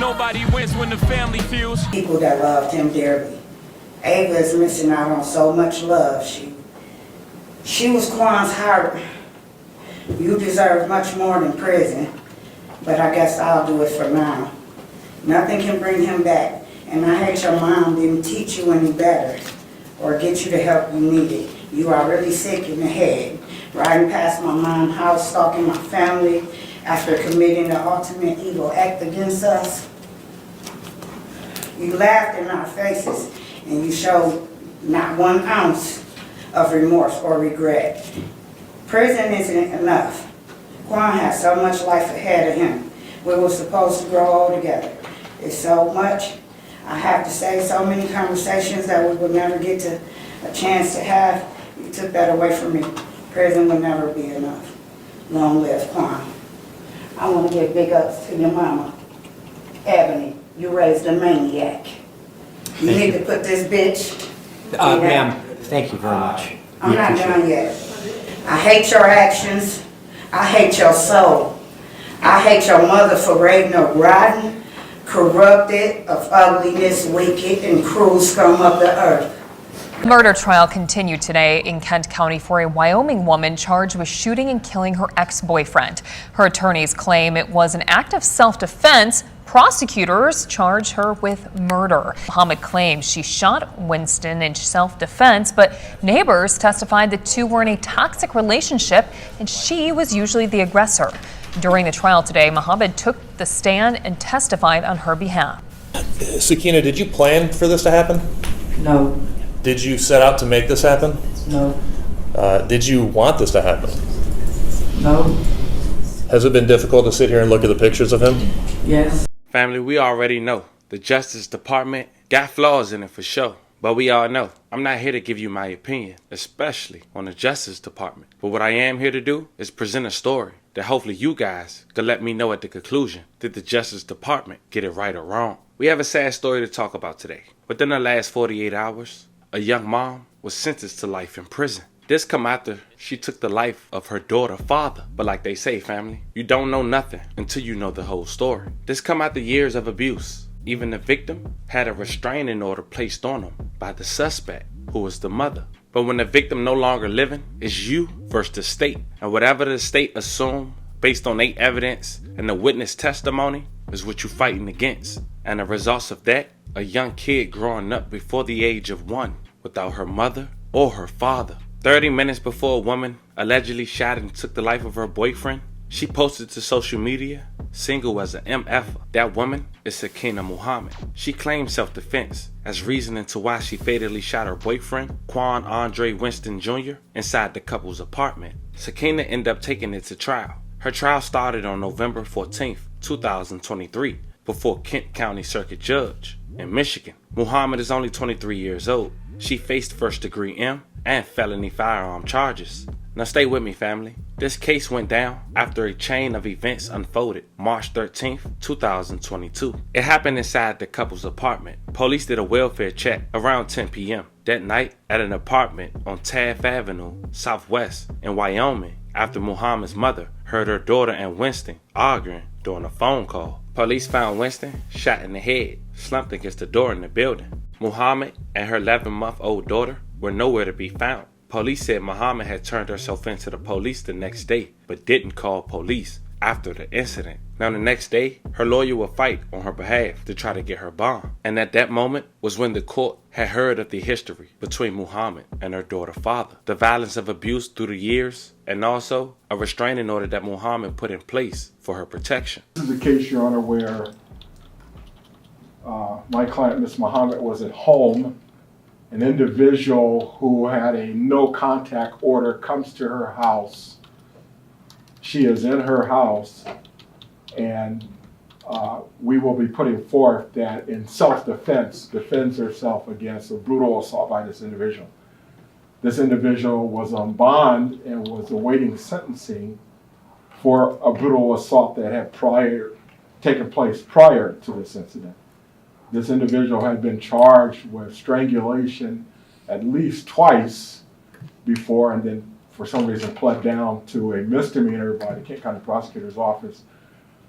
Nobody wins when the family feels. People that loved him dearly. Ava is missing out on so much love. She was Quan's heart. You deserve much more than prison, but I guess I'll do it for now. Nothing can bring him back, and I hate your mom didn't teach you any better or get you the help you needed. You are really sick in the head, riding past my mom's house, stalking my family after committing the ultimate evil act against us. You laughed in our faces, and you showed not 1 ounce of remorse or regret. Prison isn't enough. Quan has so much life ahead of him. We were supposed to grow old together. It's so much. I have to say so many conversations that we will never get to a chance to have. You took that away from me. Prison will never be enough. Long live Quan. I want to give big ups to your mama. Ebony, you raised a maniac. You need to put this bitch. Ma'am, thank you very much. I'm not done yet. I hate your actions. I hate your soul. I hate your mother for raising a rotten, corrupted, of ugliness, wicked, and cruel scum of the earth. The murder trial continued today in Kent County for a Wyoming woman charged with shooting and killing her ex-boyfriend. Her attorneys claim it was an act of self-defense. Prosecutors charge her with murder. Muhammad claims she shot Winston in self-defense, but neighbors testified the two were in a toxic relationship and she was usually the aggressor. During the trial today, Muhammad took the stand and testified on her behalf. Sakina, did you plan for this to happen? No. Did you set out to make this happen? No. Did you want this to happen? No. Has it been difficult to sit here and look at the pictures of him? Yes. Family, we already know the Justice Department got flaws in it for sure. But we all know I'm not here to give you my opinion, especially on the Justice Department. But what I am here to do is present a story that hopefully you guys can let me know at the conclusion. Did the Justice Department get it right or wrong? We have a sad story to talk about today. Within the last 48 hours, a young mom was sentenced to life in prison. This come after she took the life of her daughter's father. But like they say, family, you don't know nothing until you know the whole story. This come after years of abuse. Even the victim had a restraining order placed on him by the suspect, who was the mother. But when the victim no longer living, it's you versus the state. And whatever the state assume based on their evidence and the witness testimony is what you're fighting against. And the results of that, a young kid growing up before the age of 1 without her mother or her father. 30 minutes before a woman allegedly shot and took the life of her boyfriend, she posted to social media, single as an MF. That woman is Sakina Muhammad. She claimed self-defense as reasoning to why she fatally shot her boyfriend, Quan Andre Winston Jr., inside the couple's apartment. Sakina ended up taking it to trial. Her trial started on November 14th, 2023, before Kent County Circuit Judge in Michigan. Muhammad is only 23 years old. She faced first-degree M and felony firearm charges. Now stay with me, family. This case went down after a chain of events unfolded March 13th, 2022. It happened inside the couple's apartment. Police did a welfare check around 10 p.m. that night at an apartment on Taft Avenue, Southwest in Wyoming, after Muhammad's mother heard her daughter and Winston arguing during a phone call. Police found Winston shot in the head, slumped against the door in the building. Muhammad and her 11-month-old daughter were nowhere to be found. Police said Muhammad had turned herself in to the police the next day, but didn't call police after the incident. Now the next day, her lawyer would fight on her behalf to try to get her bond. And at that moment was when the court had heard of the history between Muhammad and her daughter's father, the violence of abuse through the years, and also a restraining order that Muhammad put in place for her protection. This is a case, Your Honor, where my client, Ms. Muhammad, was at home. An individual who had a no contact order comes to her house. She is in her house, and we will be putting forth that in self-defense, defends herself against a brutal assault by this individual. This individual was on bond and was awaiting sentencing for a brutal assault that had taken place prior to this incident. This individual had been charged with strangulation at least twice before, and then for some reason pled down to a misdemeanor by the Kent County Prosecutor's Office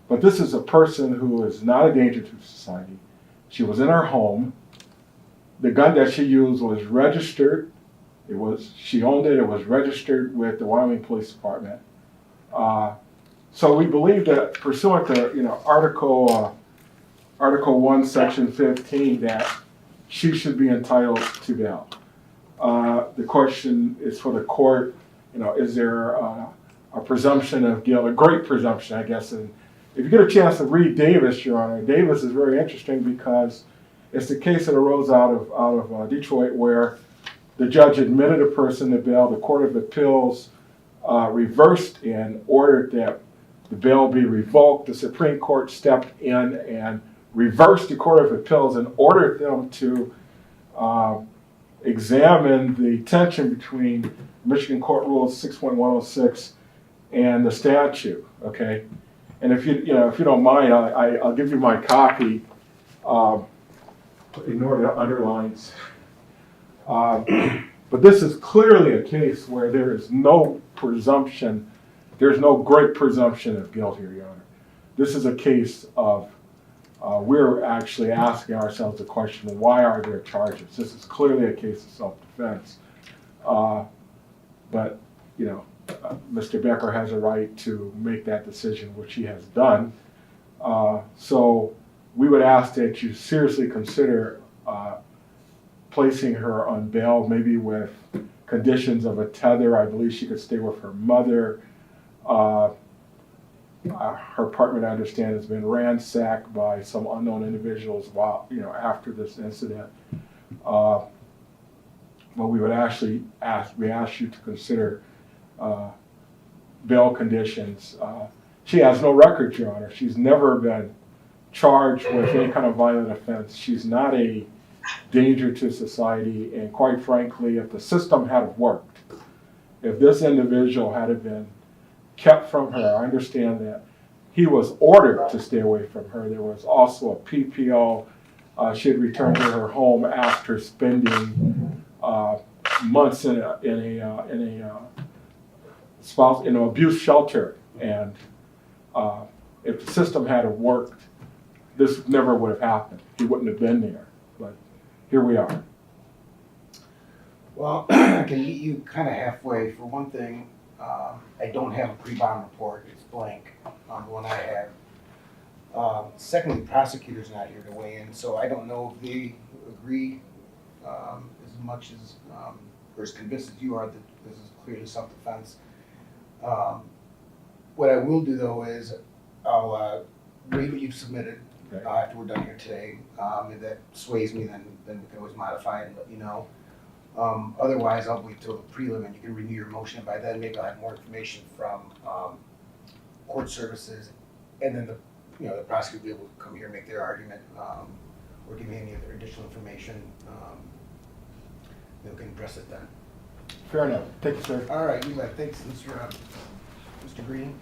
But this is a person who is not a danger to society. She was in her home. The gun that she used was registered. She owned it. It was registered with the Wyoming Police Department. So we believe that pursuant to Article 1, Section 15, that she should be entitled to bail. The question is for the court. Is there a presumption of guilt? A great presumption, I guess. And if you get a chance to read Davis, Your Honor, Davis is very interesting because it's the case that arose out of Detroit where the judge admitted a person to bail. The Court of Appeals reversed and ordered that the bail be revoked. The Supreme Court stepped in and reversed the Court of Appeals and ordered them to examine the tension between Michigan Court Rule 6.106 and the statute. Okay, and if you don't mind, I'll give you my copy. Ignore the underlines. But this is clearly a case where there is no presumption. There's no great presumption of guilt here, Your Honor. This is a case of we're actually asking ourselves the question: why are there charges? This is clearly a case of self-defense. But Mr. Becker has a right to make that decision, which he has done. So we would ask that you seriously consider placing her on bail, maybe with conditions of a tether. I believe she could stay with her mother. Her apartment, I understand, has been ransacked by some unknown individuals after this incident. But we would actually ask you to consider bail conditions. She has no record, Your Honor. She's never been charged with any kind of violent offense. She's not a danger to society, and quite frankly, if the system had worked, if this individual had been kept from her, I understand that he was ordered to stay away from her. There was also a PPO. She had returned to her home after spending months in a abuse shelter, and if the system had worked, this never would have happened. He wouldn't have been there. But here we are. Well, I can meet you kind of halfway. For one thing, I don't have a pre-bond report. It's blank on the one I have. Secondly, the prosecutor's not here to weigh in, so I don't know if they agree as much as, or as convinced as you are that this is clearly self-defense. What I will do, though, is I'll read what you've submitted after we're done here today. If that sways me, then we can always modify it and let you know. Otherwise, I'll wait till the prelim and you can renew your motion. By then, maybe I'll have more information from court services, and then the prosecutor will be able to come here and make their argument, or give me any other additional information. Then we can address it then. Fair enough. Thank you, sir. All right, you bet. Thanks, Mr. Green.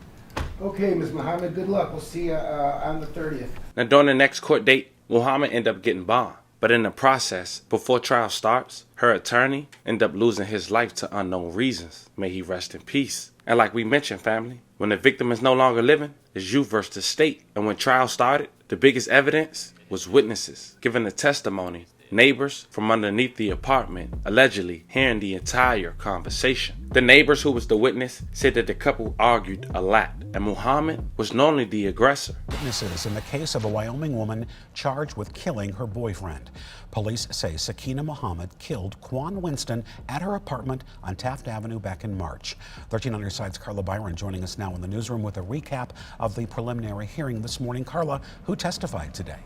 Okay, Ms. Muhammad, good luck. We'll see you on the 30th. Now, during the next court date, Muhammad ended up getting bond. But in the process, before trial starts, her attorney ended up losing his life to unknown reasons. May he rest in peace. And like we mentioned, family, when the victim is no longer living, it's you versus the state. And when trial started, the biggest evidence was witnesses giving the testimony. Neighbors from underneath the apartment allegedly hearing the entire conversation. The neighbors who was the witness said that the couple argued a lot, and Muhammad was not only the aggressor. Witnesses in the case of a Wyoming woman charged with killing her boyfriend. Police say Sakina Muhammad killed Quan Winston at her apartment on Taft Avenue back in March. 13 on your side's Carla Byron joining us now in the newsroom with a recap of the preliminary hearing this morning. Carla, who testified today?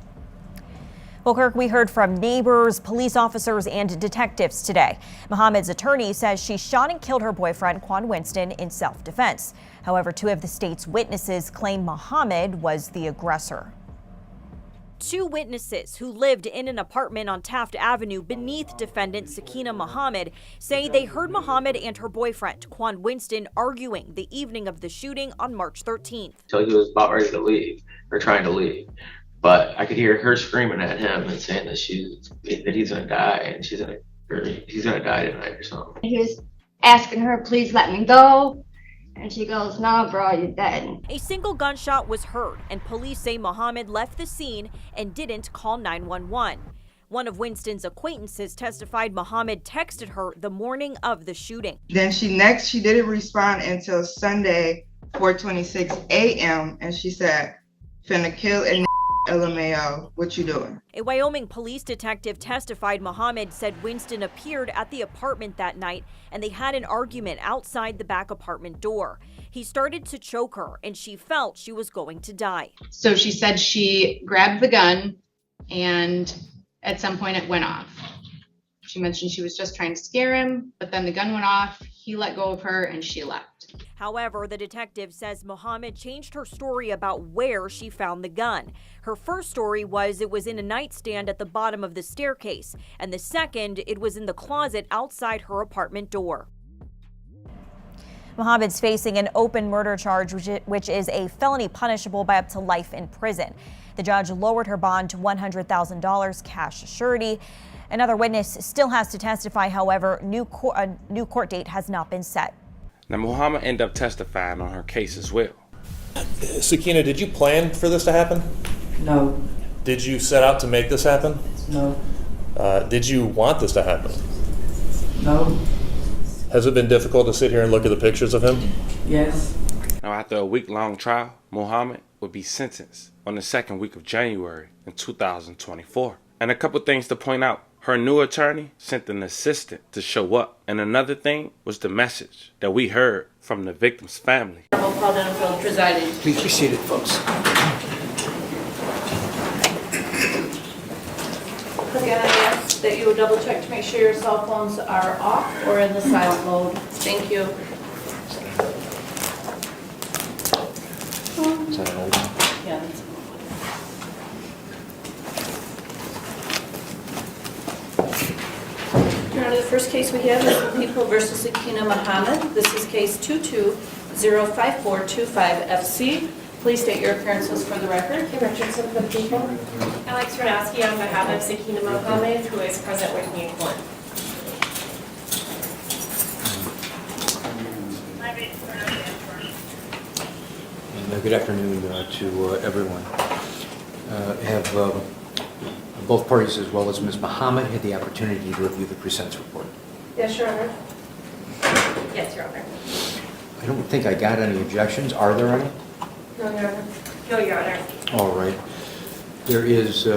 Well, Kirk, we heard from neighbors, police officers, and detectives today. Muhammad's attorney says she shot and killed her boyfriend, Quan Winston, in self-defense. However, two of the state's witnesses claim Muhammad was the aggressor. Two witnesses who lived in an apartment on Taft Avenue beneath defendant Sakina Muhammad say they heard Muhammad and her boyfriend, Quan Winston, arguing the evening of the shooting on March 13th. Until he was about ready to leave, or trying to leave. But I could hear her screaming at him and saying that he's gonna die and he's gonna die tonight or something. He was asking her, please let me go. And she goes, "Nah, bro, you're dead." A single gunshot was heard, and police say Muhammad left the scene and didn't call 911. One of Winston's acquaintances testified Muhammad texted her the morning of the shooting. Then she didn't respond until Sunday, 4:26 a.m. and she said, "Finna kill a LMAO, what you doing?" A Wyoming police detective testified Muhammad said Winston appeared at the apartment that night and they had an argument outside the back apartment door. He started to choke her and she felt she was going to die. So she said she grabbed the gun and at some point it went off. She mentioned she was just trying to scare him, but then the gun went off, he let go of her and she left. However, the detective says Muhammad changed her story about where she found the gun. Her first story was it was in a nightstand at the bottom of the staircase, and the second, it was in the closet outside her apartment door. Muhammad's facing an open murder charge, which is a felony punishable by up to life in prison. The judge lowered her bond to $100,000 cash surety. Another witness still has to testify. However, a new court date has not been set. Now, Muhammad ended up testifying on her case as well. Sakina, did you plan for this to happen? No. Did you set out to make this happen? No. Did you want this to happen? No. Has it been difficult to sit here and look at the pictures of him? Yes. Now, after a week-long trial, Muhammad would be sentenced on the second week of January in 2024. And a couple things to point out. Her new attorney sent an assistant to show up. And another thing was the message that we heard from the victim's family. Paul Denfield presiding. Please be seated, folks. Again, I ask that you would double check to make sure your cell phones are off or in the silent mode. Thank you. Is that an old one? Yeah, that's Your Honor, the first case we have is the People versus Sakina Muhammad. This is case 22-05425 FC. Please state your appearances for the record. Kim Richardson for the People. Alex Ranowski on behalf of Sakina Muhammad, who is present with me in court. Good afternoon to everyone. Have both parties, as well as Ms. Muhammad, had the opportunity to review the pre-sentence report? Yes, Your Honor. Yes, Your Honor. I don't think I got any objections. Are there any? No, Your Honor. No, Your Honor. All right. There is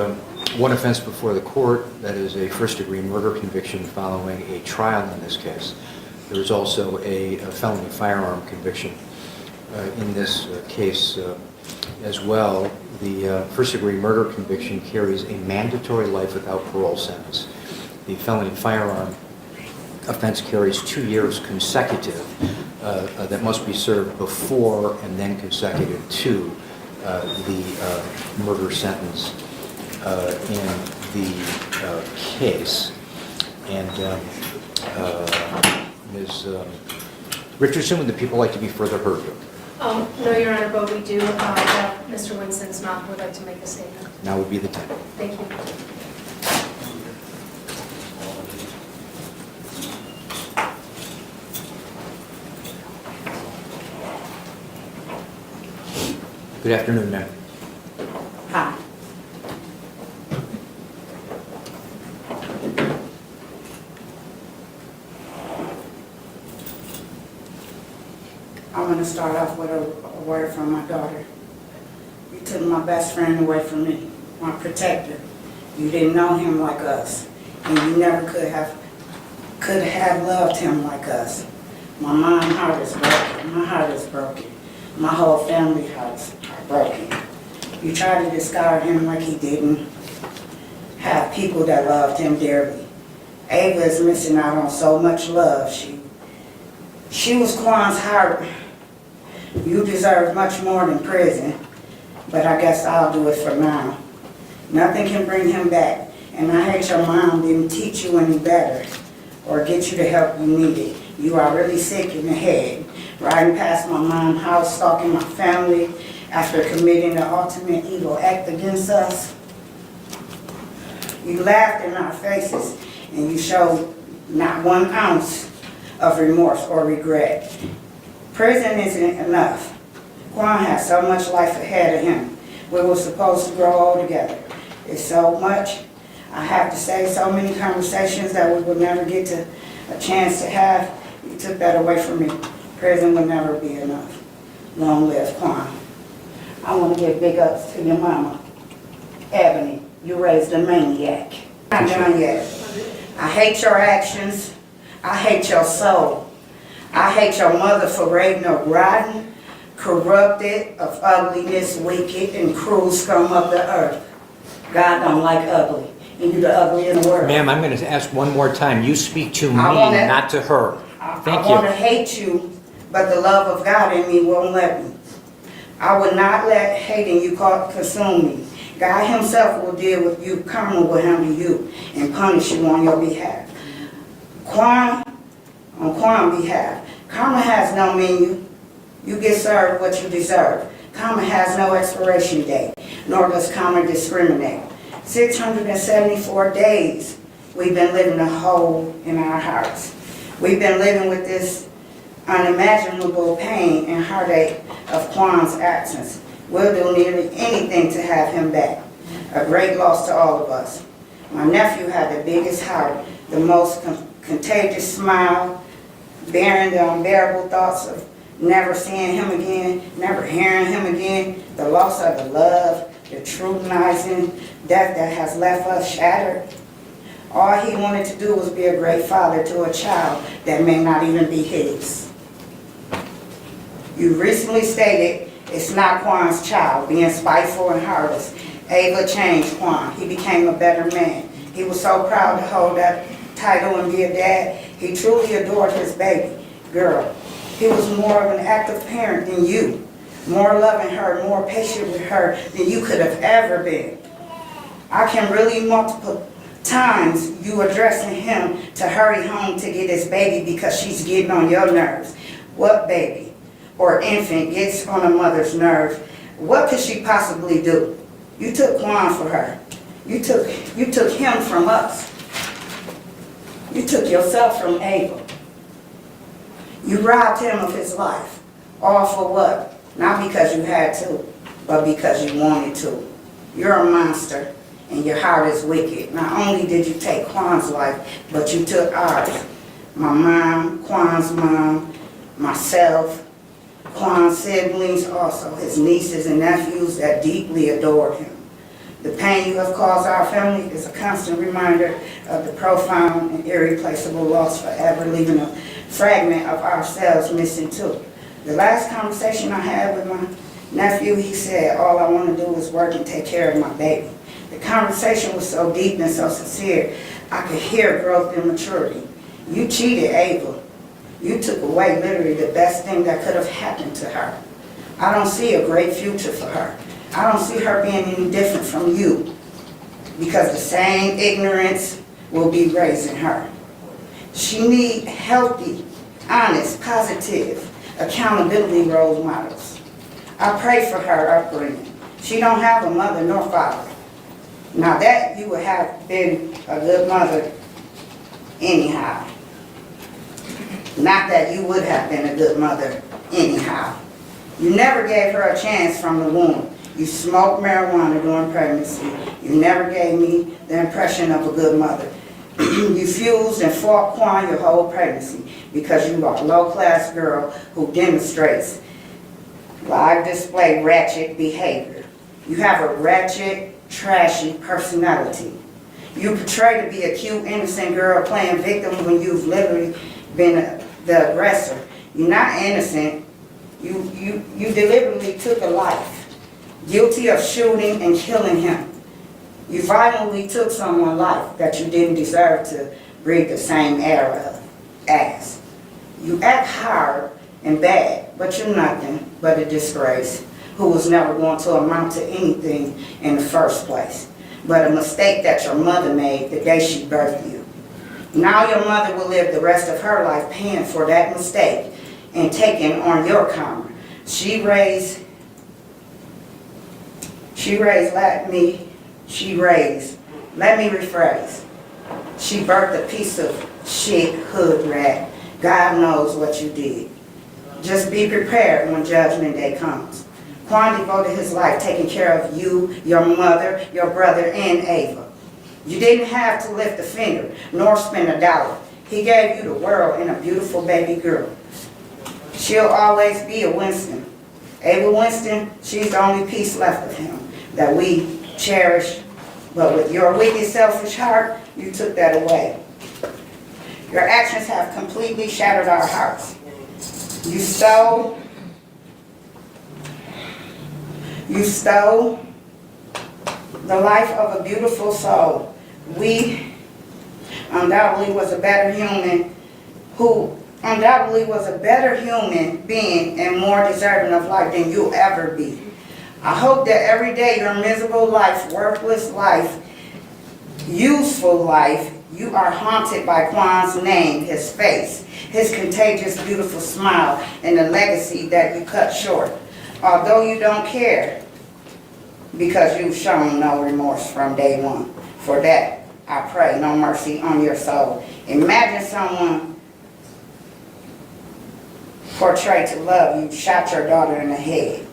one offense before the court, that is a first-degree murder conviction following a trial in this case. There is also a felony firearm conviction in this case as well. The first-degree murder conviction carries a mandatory life without parole sentence. The felony firearm offense carries 2 years consecutive that must be served before and then consecutive to the murder sentence in the case. And Ms. Richardson, would the people like to be further heard? No, Your Honor, but we do have Mr. Winston's mom who would like to make a statement. Now would be the time. Thank you. Good afternoon, ma'am. Hi. I want to start off with a word from my daughter. You took my best friend away from me, my protector. You didn't know him like us, and you never could have loved him like us. My mom's heart is broken. My heart is broken. My whole family hearts are broken. You tried to discard him like he didn't have people that loved him dearly. Ava is missing out on so much love. She was Quan's heart. You deserve much more than prison, but I guess I'll do it for now. Nothing can bring him back, and I hate your mom didn't teach you any better or get you the help you needed. You are really sick in the head, riding past my mom's house, stalking my family after committing the ultimate evil act against us. You laughed in our faces, and you showed not 1 ounce of remorse or regret. Prison isn't enough. Quan has so much life ahead of him. We were supposed to grow old together. It's so much. I have to say, so many conversations that we will never get to a chance to have. You took that away from me. Prison will never be enough. Long live Quan. I want to give big ups to your mama, Ebony. You raised a maniac. I'm not done yet. I hate your actions. I hate your soul. I hate your mother for raising a rotten, corrupted, of ugliness, wicked, and cruel scum of the earth. God don't like ugly, and you the ugly in the world. Ma'am, I'm going to ask one more time. You speak to me, not to her. Thank you. I want to hate you, but the love of God in me won't let me. I will not let hating you consume me. God himself will deal with you. Karma will handle you and punish you on your behalf. On Quan's behalf. Karma has no menu. You get served what you deserve. Karma has no expiration date, nor does karma discriminate. 674 days we've been living a hole in our hearts. We've been living with this unimaginable pain and heartache of Quan's absence. We'll do nearly anything to have him back. A great loss to all of us. My nephew had the biggest heart, the most contagious smile, bearing the unbearable thoughts of never seeing him again, never hearing him again, the loss of the love, the traumatizing death that has left us shattered. All he wanted to do was be a great father to a child that may not even be his. You recently stated it's not Quan's child, being spiteful and heartless. Ava changed Quan. He became a better man. He was so proud to hold that title and be a dad. He truly adored his baby girl. He was more of an active parent than you, more loving her, more patient with her than you could have ever been. I can really multiple times you addressing him to hurry home to get his baby because she's getting on your nerves. What baby or infant gets on a mother's nerves? What could she possibly do? You took Quan for her. You took him from us. You took yourself from Abel. You robbed him of his life. All for what? Not because you had to, but because you wanted to. You're a monster, and your heart is wicked. Not only did you take Quan's life, but you took ours. My mom, Quan's mom, myself, Quan's siblings, also his nieces and nephews that deeply adored him. The pain you have caused our family is a constant reminder of the profound and irreplaceable loss, forever leaving a fragment of ourselves missing too. The last conversation I had with my nephew, he said, all I want to do is work and take care of my baby. The conversation was so deep and so sincere, I could hear growth and maturity. You cheated Ava. You took away literally the best thing that could have happened to her. I don't see a great future for her. I don't see her being any different from you, because the same ignorance will be raising her. She needs healthy, honest, positive, accountability role models. I pray for her upbringing. She don't have a mother nor father. Now that you would have been a good mother anyhow. Not that you would have been a good mother anyhow. You never gave her a chance from the womb. You smoked marijuana during pregnancy. You never gave me the impression of a good mother. You fused and fought Quan your whole pregnancy because you are a low-class girl who demonstrates live display ratchet behavior. You have a ratchet, trashy personality. You portray to be a cute, innocent girl playing victim when you've literally been the aggressor. You're not innocent. You deliberately took a life, guilty of shooting and killing him. You violently took someone's life that you didn't deserve to breathe the same air as. You act hard and bad, but you're nothing but a disgrace who was never going to amount to anything in the first place, but a mistake that your mother made the day she birthed you. Now your mother will live the rest of her life paying for that mistake and taking on your karma. She raised, let me rephrase. She birthed a piece of shit hood rat. God knows what you did. Just be prepared when Judgment Day comes. Quan devoted his life taking care of you, your mother, your brother, and Ava. You didn't have to lift a finger, nor spend a dollar. He gave you the world and a beautiful baby girl. She'll always be a Winston. Ava Winston, she's the only piece left of him that we cherish. But with your wicked, selfish heart, you took that away. Your actions have completely shattered our hearts. You stole the life of a beautiful soul. We undoubtedly was a better human being and more deserving of life than you'll ever be. I hope that every day your miserable life, worthless life, useful life, you are haunted by Quan's name, his face, his contagious, beautiful smile, and the legacy that you cut short. Although you don't care, because you've shown no remorse from day one. For that, I pray no mercy on your soul. Imagine someone portrayed to love you, shot your daughter in the head,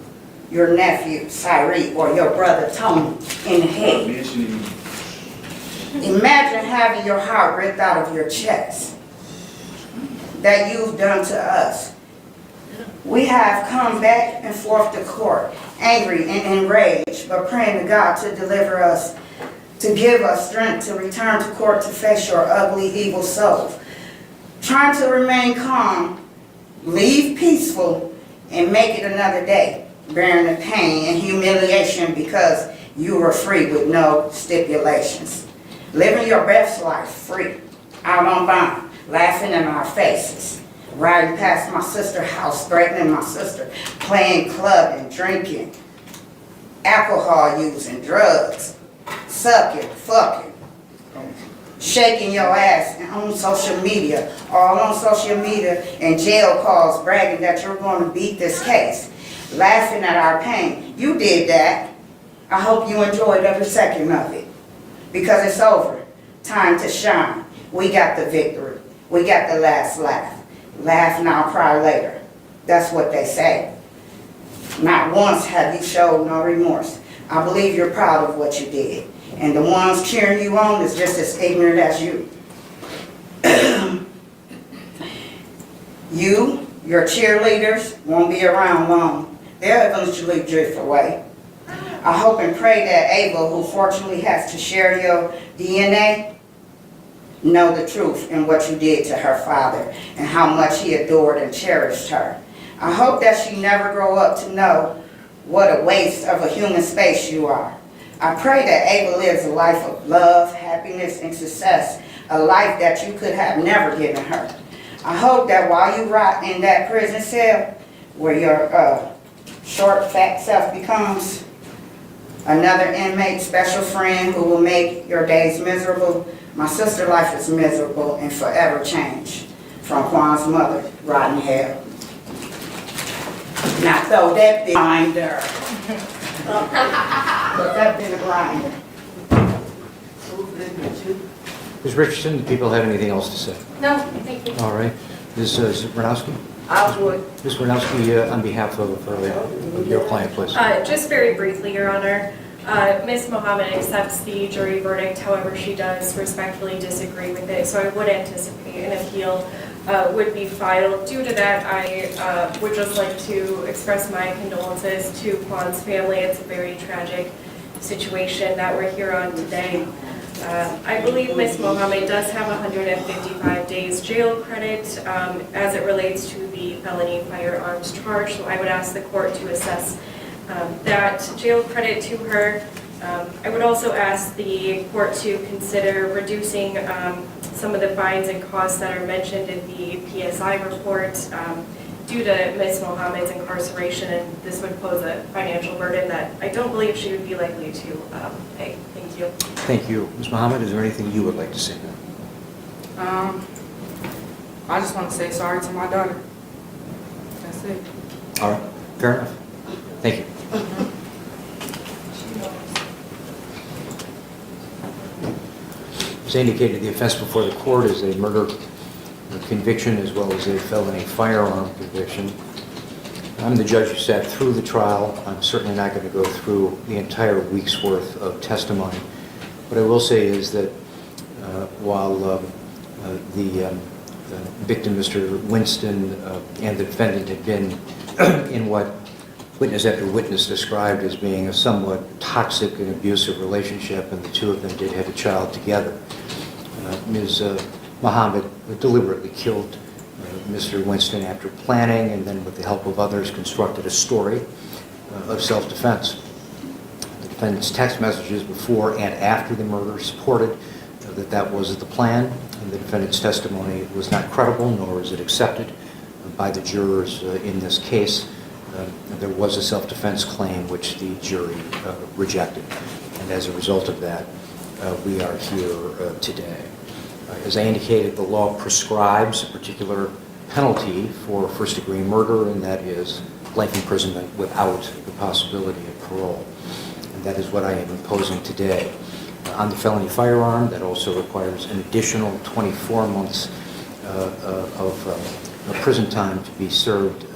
your nephew, Cyree, or your brother, Tony, in the head. Imagine having your heart ripped out of your chest that you've done to us. We have come back and forth to court, angry and enraged, but praying to God to deliver us, to give us strength to return to court to face your ugly, evil self. Trying to remain calm, leave peaceful, and make it another day, bearing the pain and humiliation because you were free with no stipulations. Living your best life free, out on bond, laughing in our faces, riding past my sister's house, threatening my sister, playing club and drinking, alcohol using, drugs, sucking, fucking, shaking your ass on social media, all on social media and jail calls bragging that you're going to beat this case, laughing at our pain. You did that. I hope you enjoyed every second of it. Because it's over. Time to shine. We got the victory. We got the last laugh. Laugh now, cry later. That's what they say. Not once have you showed no remorse. I believe you're proud of what you did. And the ones cheering you on is just as ignorant as you. Your cheerleaders won't be around long. They'll eventually drift away. I hope and pray that Ava, who fortunately has to share your DNA, know the truth and what you did to her father and how much he adored and cherished her. I hope that she never grow up to know what a waste of a human space you are. I pray that Ava lives a life of love, happiness, and success, a life that you could have never given her. I hope that while you rot in that prison cell, where your short, fat self becomes another inmate, special friend who will make your days miserable. My sister's life is miserable and forever changed from Quan's mother, rotten hell. Now throw that grinder. Put that in the grinder. Ms. Richardson, do people have anything else to say? No, thank you. All right. Ms. Zbranowski? I would. Ms. Zbranowski, on behalf of your client, please. Just very briefly, Your Honor. Ms. Mohammed accepts the jury verdict, however she does respectfully disagree with it, so I would anticipate an appeal would be filed. Due to that, I would just like to express my condolences to Quan's family. It's a very tragic situation that we're here on today. I believe Ms. Mohammed does have 155 days jail credit as it relates to the felony firearms charge, so I would ask the court to assess that jail credit to her. I would also ask the court to consider reducing some of the fines and costs that are mentioned in the PSI report due to Ms. Mohammed's incarceration, and this would pose a financial burden that I don't believe she would be likely to pay. Thank you. Thank you. Ms. Mohammed, is there anything you would like to say? I just want to say sorry to my daughter. That's it. All right. Fair enough. Thank you. As indicated, the offense before the court is a murder conviction as well as a felony firearm conviction. I'm the judge who sat through the trial. I'm certainly not going to go through the entire week's worth of testimony. What I will say is that while the victim, Mr. Winston, and the defendant had been in what witness after witness described as being a somewhat toxic and abusive relationship, and the two of them did have a child together, Ms. Muhammad deliberately killed Mr. Winston after planning, and then with the help of others constructed a story of self-defense. The defendant's text messages before and after the murder supported that that was the plan, and the defendant's testimony was not credible, nor was it accepted by the jurors in this case. There was a self-defense claim which the jury rejected, and as a result of that, we are here today. As I indicated, the law prescribes a particular penalty for first-degree murder, and that is life imprisonment without the possibility of parole. And that is what I am imposing today. On the felony firearm, that also requires an additional 24 months of prison time to be served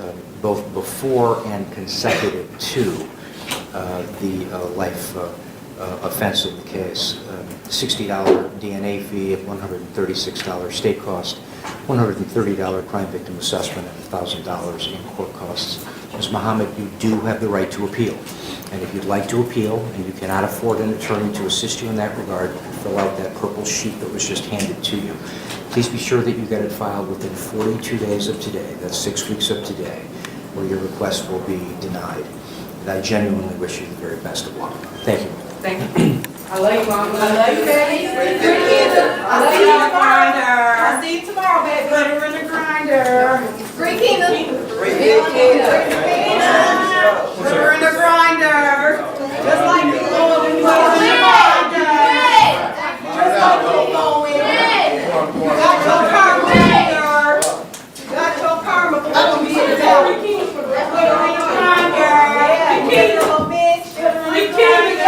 both before and consecutive to the life offense of the case. $60 DNA fee, $136 state cost, $130 crime victim assessment, and $1,000 in court costs. Ms. Muhammad, you do have the right to appeal. And if you'd like to appeal and you cannot afford an attorney to assist you in that regard, fill out that purple sheet that was just handed to you. Please be sure that you get it filed within 42 days of today. That's 6 weeks of today, or your request will be denied. And I genuinely wish you the very best of luck. Thank you. Thank you. I love you, Mama. I love you, baby. I'll see you tomorrow. I'll see you tomorrow, baby. Put her in the grinder. Free Keena. Free Keena. Put her in the grinder. Just like you go when you put her in the grinder. Just like you go in. You got your karma, girl. You got your karma. Put her in the grinder. Free Keena, little bitch. Free Keena.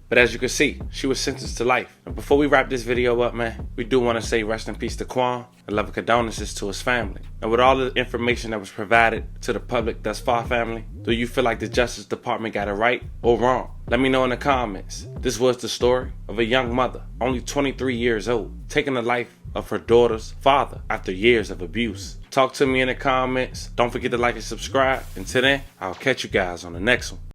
But as you can see, she was sentenced to life. And before we wrap this video up, man, we do want to say rest in peace to Quan and love and condolences to his family. And with all the information that was provided to the public thus far, family, do you feel like the Justice Department got it right or wrong? Let me know in the comments. This was the story of a young mother, only 23 years old, taking the life of her daughter's father after years of abuse. Talk to me in the comments. Don't forget to like and subscribe. Until then, I'll catch you guys on the next one.